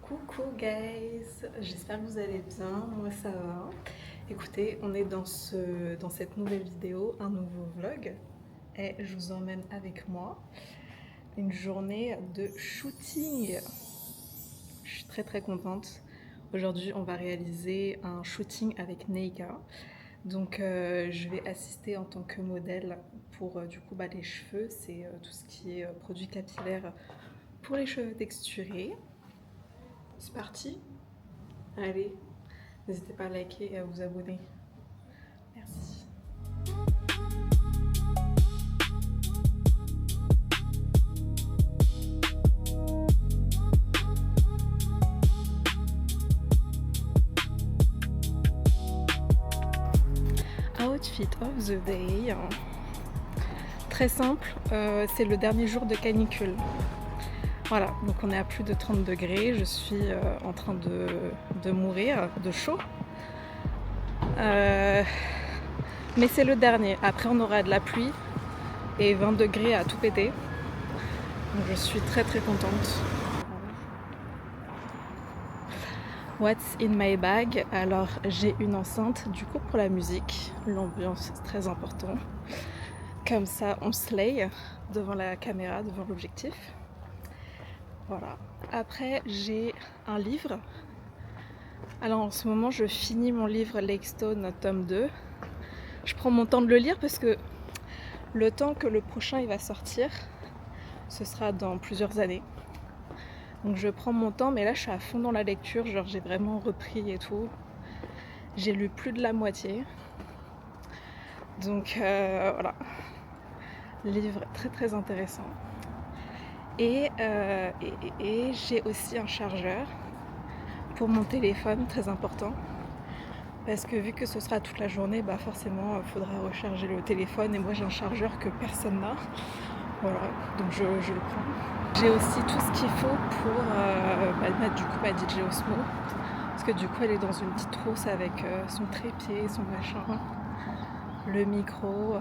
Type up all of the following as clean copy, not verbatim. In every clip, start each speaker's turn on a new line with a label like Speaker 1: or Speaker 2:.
Speaker 1: Coucou guys, j'espère que vous allez bien, moi ça va. Écoutez, on est dans cette nouvelle vidéo, un nouveau vlog, et je vous emmène avec moi une journée de shooting. Je suis très contente. Aujourd'hui on va réaliser un shooting avec Neika. Donc je vais assister en tant que modèle pour du coup les cheveux, c'est tout ce qui est produit capillaire pour les cheveux texturés. C'est parti. Allez, n'hésitez pas à liker et à vous abonner. Merci. Outfit of the day. Très simple, c'est le dernier jour de canicule. Voilà, donc on est à plus de 30 degrés, je suis en train de mourir de chaud. Mais c'est le dernier, après on aura de la pluie et 20 degrés à tout péter. Donc je suis très contente. What's in my bag? Alors j'ai une enceinte du coup pour la musique, l'ambiance c'est très important. Comme ça on slay devant la caméra, devant l'objectif. Voilà. Après, j'ai un livre. Alors en ce moment, je finis mon livre Lake Stone, tome 2. Je prends mon temps de le lire parce que le temps que le prochain il va sortir, ce sera dans plusieurs années. Donc je prends mon temps, mais là je suis à fond dans la lecture, genre j'ai vraiment repris et tout. J'ai lu plus de la moitié. Donc voilà. Livre très intéressant. Et j'ai aussi un chargeur pour mon téléphone, très important. Parce que vu que ce sera toute la journée, forcément il faudra recharger le téléphone. Et moi j'ai un chargeur que personne n'a. Voilà, donc je le prends. J'ai aussi tout ce qu'il faut pour mettre du coup ma DJ Osmo. Parce que du coup elle est dans une petite trousse avec son trépied, son machin, le micro.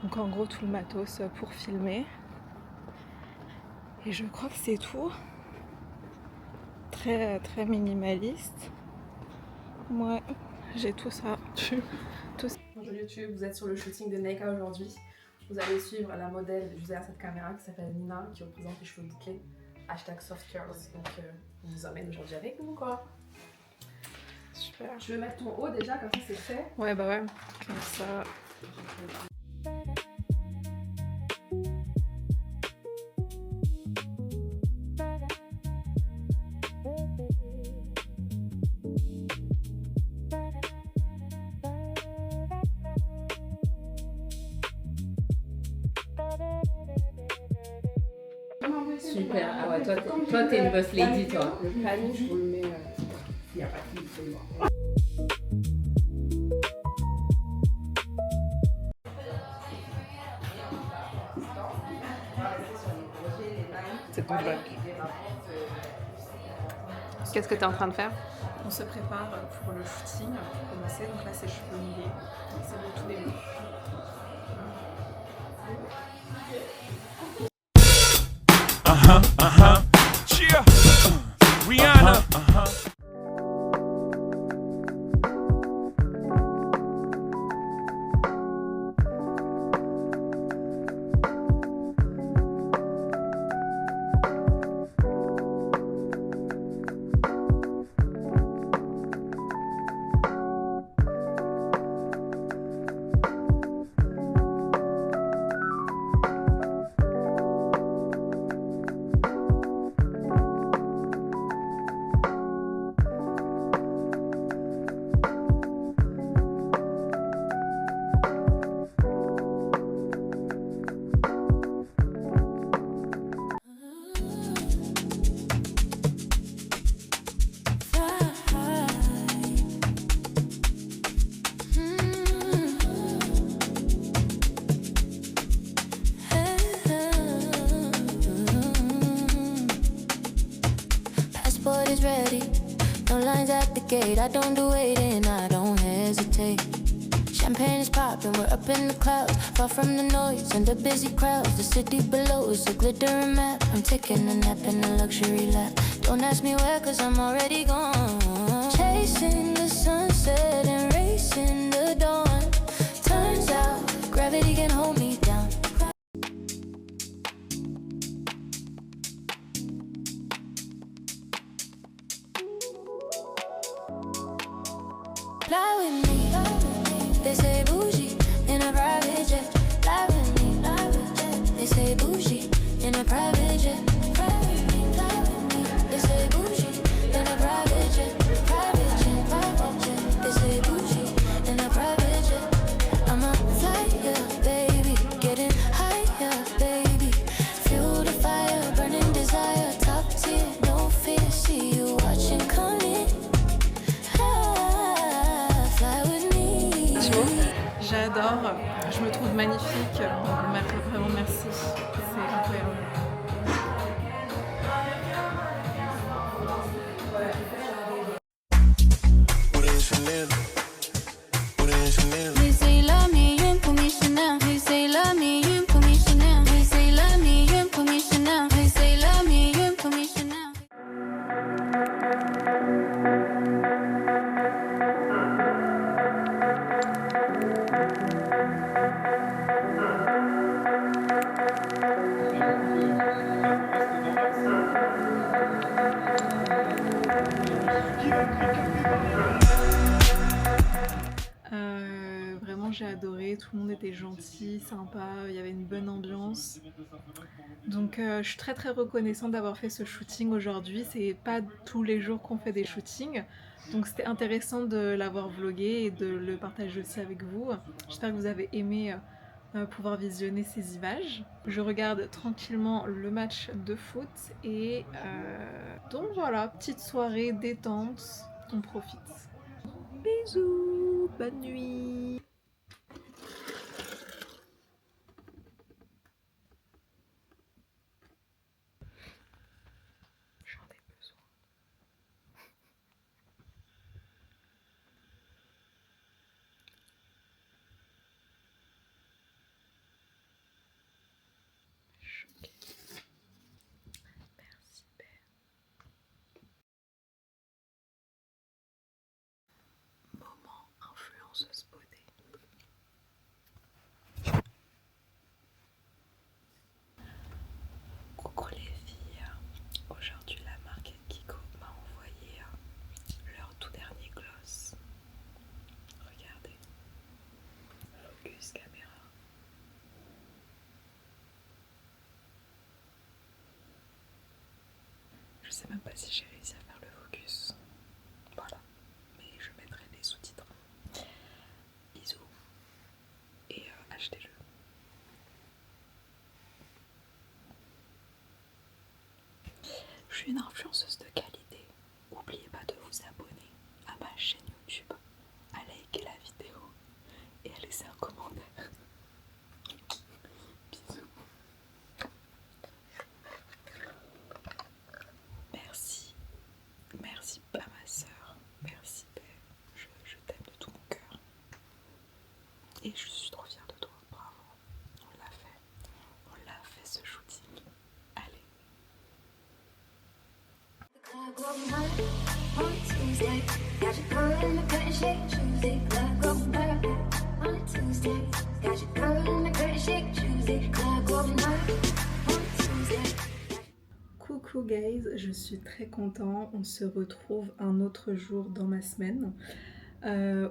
Speaker 1: Donc en gros tout le matos pour filmer. Et je crois que c'est tout. Très minimaliste. Ouais, j'ai tout ça.
Speaker 2: Bonjour YouTube, vous êtes sur le shooting de Neika aujourd'hui. Vous allez suivre la modèle juste derrière cette caméra qui s'appelle Nina, qui représente les cheveux bouclés. #SoftCurls. Donc on vous emmène aujourd'hui avec nous quoi.
Speaker 1: Super.
Speaker 2: Je vais mettre ton haut déjà, comme ça c'est fait.
Speaker 1: Ouais ouais, comme ça.
Speaker 3: Super, ah ouais, toi t'es une boss lady toi.
Speaker 2: Le planning, je vous le mets. Il n'y a pas de fil,
Speaker 1: C'est ton vlog. Qu'est-ce que tu es en train de faire? On se prépare pour le shooting pour commencer. Donc là c'est cheveux mouillés. C'est le tout début.
Speaker 4: Cheer. Rihanna.
Speaker 5: is ready. No lines at the gate, I don't do waiting, I don't hesitate. Champagne is popping, we're up in the clouds, far from the noise and the busy crowds. The city below is a glittering map. I'm taking a nap in a luxury lap. Don't ask me where, cause I'm already gone. Chasing the sunset and racing the dawn. Turns out gravity can hold me down. Fly with me, they say bougie in a private jet. Fly with me, they say bougie in a private jet. Fly with me, they say bougie in a private jet. Private jet, private jet. They say bougie in a private jet. I'm a flyer, baby, getting higher, baby. Fuel the fire, burning desire, top tier, no fear. See you watching, come in.
Speaker 1: J'adore, je me trouve magnifique, donc vraiment merci, c'est incroyable.
Speaker 5: They say love me, you pour me Chanel. They say love me, you pour me Chanel. They say love me, you pour me Chanel. They say love me, you pour me Chanel.
Speaker 1: Vraiment j'ai adoré, tout le monde était gentil, sympa, il y avait une bonne ambiance. Donc je suis très reconnaissante d'avoir fait ce shooting aujourd'hui, c'est pas tous les jours qu'on fait des shootings. Donc c'était intéressant de l'avoir vlogué et de le partager aussi avec vous. J'espère que vous avez aimé pouvoir visionner ces images. Je regarde tranquillement le match de foot et donc voilà, petite soirée détente, on profite. Bisous, bonne nuit. J'en ai besoin. Choquée. Merci, Père. Moment influenceuse beauté. Coucou les filles, aujourd'hui la marque Kiko m'a envoyé leur tout dernier gloss. Regardez, focus caméra. Je sais même pas si j'ai réussi à faire le focus. Voilà, mais je mettrai les sous-titres. Bisous et achetez-le. Je suis une influenceuse de qualité. N'oubliez pas de vous abonner à ma chaîne YouTube, à liker la vidéo et à laisser un commentaire. Bisous. Merci. Merci à ma soeur. Merci Père. Je t'aime de tout mon cœur. Et je suis trop fière de toi. Bravo. On l'a fait. On l'a fait ce shooting. Allez. Coucou guys, je suis très content, on se retrouve un autre jour dans ma semaine.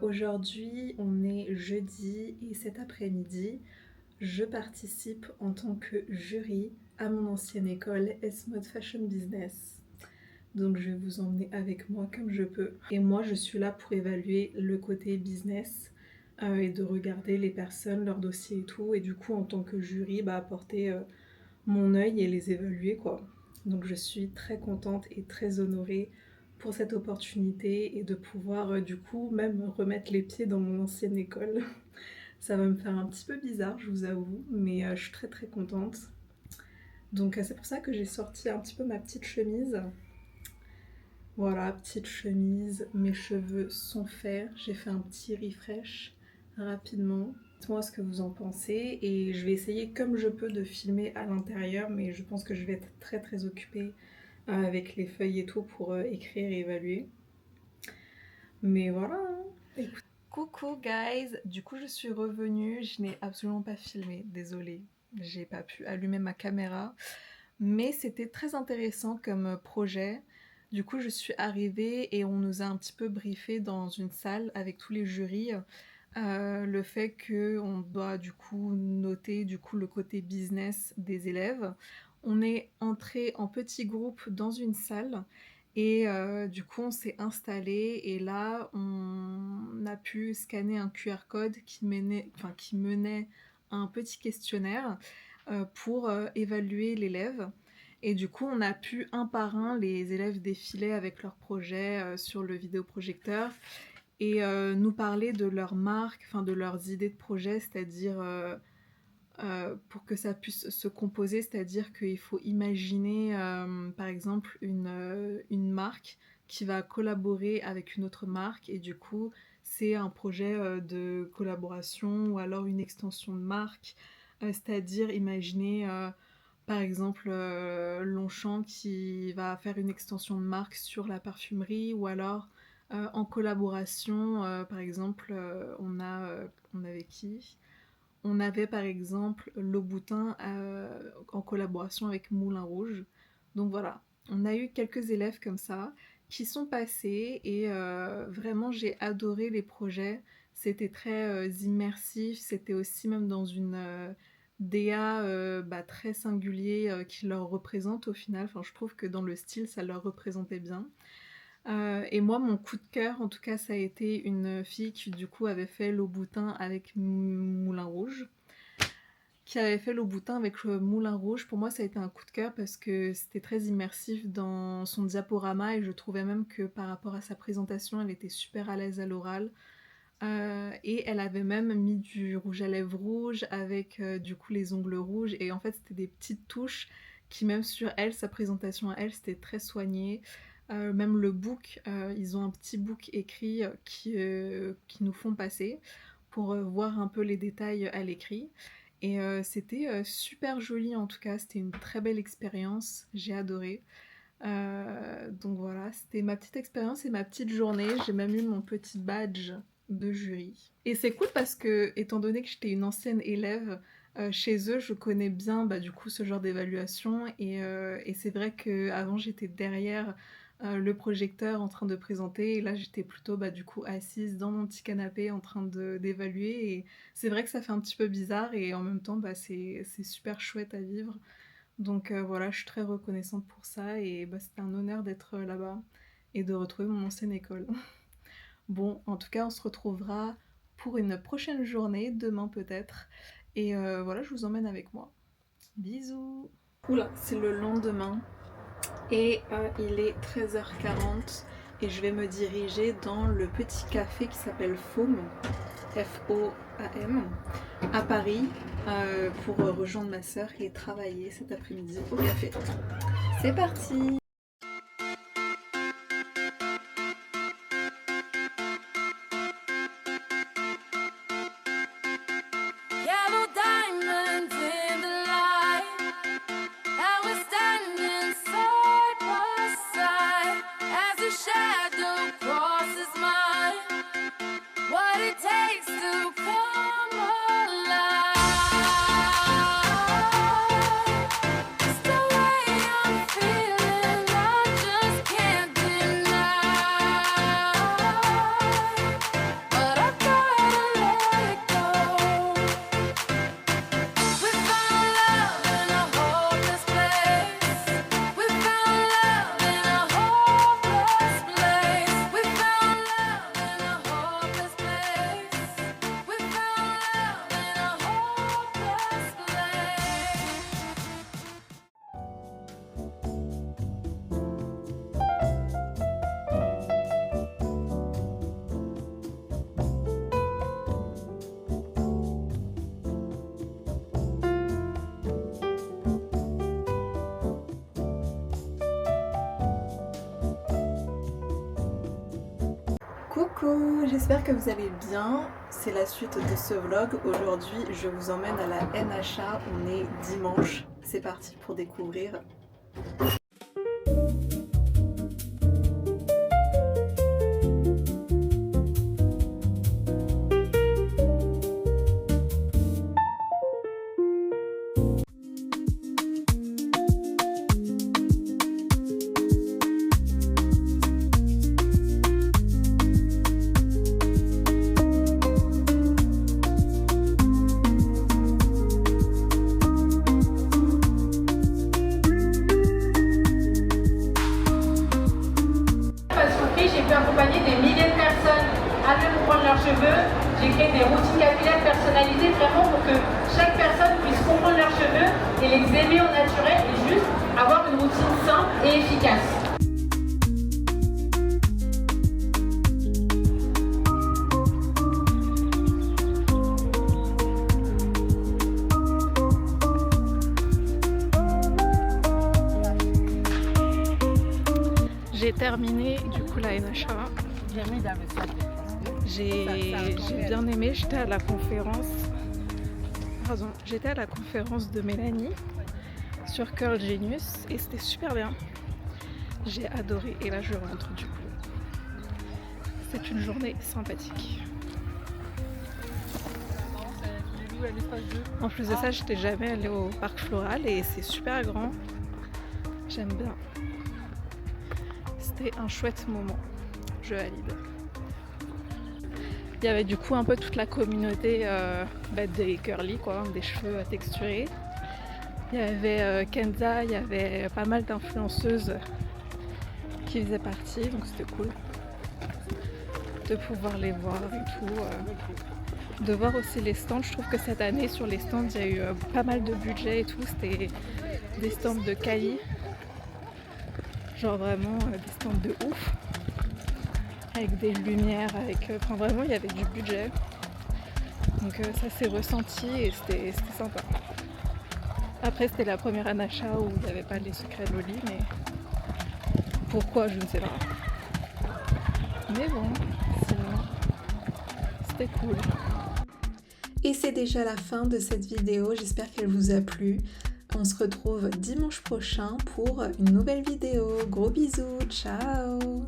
Speaker 1: Aujourd'hui on est jeudi et cet après-midi je participe en tant que jury à mon ancienne école S-Mode Fashion Business. Donc je vais vous emmener avec moi comme je peux. Et moi je suis là pour évaluer le côté business et de regarder les personnes, leurs dossiers et tout. Et du coup en tant que jury, apporter mon œil et les évaluer quoi. Donc je suis très contente et très honorée pour cette opportunité et de pouvoir du coup même remettre les pieds dans mon ancienne école. Ça va me faire un petit peu bizarre, je vous avoue, mais je suis très contente. Donc c'est pour ça que j'ai sorti un petit peu ma petite chemise. Voilà, petite chemise, mes cheveux sont faits, j'ai fait un petit refresh rapidement. Dites-moi ce que vous en pensez et je vais essayer comme je peux de filmer à l'intérieur, mais je pense que je vais être très occupée avec les feuilles et tout pour écrire et évaluer. Mais voilà. Écoute. Coucou guys, du coup je suis revenue, je n'ai absolument pas filmé, désolée, j'ai pas pu allumer ma caméra, mais c'était très intéressant comme projet. Du coup je suis arrivée et on nous a un petit peu briefé dans une salle avec tous les jurys, le fait qu'on doit du coup noter du coup le côté business des élèves. On est entré en petits groupes dans une salle. Et du coup, on s'est installé et là, on a pu scanner un QR code qui menait à un petit questionnaire pour évaluer l'élève. Et du coup, on a pu un par un, les élèves défiler avec leurs projets sur le vidéoprojecteur et nous parler de leurs marques, enfin de leurs idées de projet, c'est-à-dire pour que ça puisse se composer, c'est-à-dire qu'il faut imaginer par exemple une marque qui va collaborer avec une autre marque et du coup c'est un projet de collaboration ou alors une extension de marque, c'est-à-dire imaginer par exemple Longchamp qui va faire une extension de marque sur la parfumerie ou alors en collaboration par exemple on avait qui? On avait par exemple Louboutin en collaboration avec Moulin Rouge. Donc voilà, on a eu quelques élèves comme ça qui sont passés et vraiment j'ai adoré les projets. C'était très immersif, c'était aussi même dans une DA très singulier qui leur représente au final. Enfin, je trouve que dans le style, ça leur représentait bien. Et moi, mon coup de cœur, en tout cas, ça a été une fille qui du coup avait fait Louboutin avec Moulin Rouge. Moulin Rouge, pour moi, ça a été un coup de cœur parce que c'était très immersif dans son diaporama et je trouvais même que par rapport à sa présentation, elle était super à l'aise à l'oral. Et elle avait même mis du rouge à lèvres rouge avec du coup les ongles rouges et en fait, c'était des petites touches qui même sur elle, sa présentation à elle, c'était très soigné. Même le book, ils ont un petit book écrit qui nous font passer pour voir un peu les détails à l'écrit. Et c'était super joli en tout cas, c'était une très belle expérience, j'ai adoré. Donc voilà, c'était ma petite expérience et ma petite journée. J'ai même eu mon petit badge de jury. Et c'est cool parce que, étant donné que j'étais une ancienne élève, chez eux, je connais bien du coup ce genre d'évaluation et c'est vrai qu'avant j'étais derrière le projecteur en train de présenter et là j'étais plutôt du coup assise dans mon petit canapé en train d'évaluer et c'est vrai que ça fait un petit peu bizarre et en même temps c'est super chouette à vivre. Donc voilà, je suis très reconnaissante pour ça et c'était un honneur d'être là-bas et de retrouver mon ancienne école. Bon, en tout cas, on se retrouvera pour une prochaine journée, demain peut-être. Et voilà, je vous emmène avec moi. Bisous! Oula, c'est le lendemain et il est 13h40 et je vais me diriger dans le petit café qui s'appelle FOAM, F-O-A-M, à Paris pour rejoindre ma sœur et travailler cet après-midi au café. C'est parti!
Speaker 5: Yellow diamonds in the light, and we're standing side by side as the shadow crosses mine. What it takes to come alive. It's the way I'm feeling, I just can't deny. But I gotta let it go. We found love in a hopeless place. We found love in a hopeless place. We found love in a hopeless place. We found love in a hopeless place.
Speaker 1: Coucou, j'espère que vous allez bien. C'est la suite de ce vlog. Aujourd'hui, je vous emmène à la NHA. On est dimanche. C'est parti pour découvrir.
Speaker 6: cheveux, j'ai créé des routines capillaires personnalisées vraiment pour que chaque personne puisse comprendre leurs cheveux et les aimer au naturel et juste avoir une routine simple et efficace.
Speaker 1: J'ai terminé du coup la NHA. J'ai bien aimé, j'étais à la conférence de Mélanie sur Curl Genius et c'était super bien. J'ai adoré et là je rentre du coup. C'est une journée sympathique. En plus de ça, j'étais jamais allée au parc floral et c'est super grand. J'aime bien. C'était un chouette moment. Je valide. Il y avait du coup un peu toute la communauté des curly, quoi, des cheveux texturés. Il y avait Kenza, il y avait pas mal d'influenceuses qui faisaient partie, donc c'était cool de pouvoir les voir et tout. De voir aussi les stands. Je trouve que cette année sur les stands il y a eu pas mal de budget et tout. C'était des stands de quali. Genre vraiment des stands de ouf. Avec des lumières, enfin vraiment il y avait du budget. Donc ça s'est ressenti et c'était sympa. Après c'était la première Anacha où il n'y avait pas les secrets de Loli, mais pourquoi je ne sais pas. Mais bon, sinon c'était cool. Et c'est déjà la fin de cette vidéo, j'espère qu'elle vous a plu. On se retrouve dimanche prochain pour une nouvelle vidéo. Gros bisous, ciao!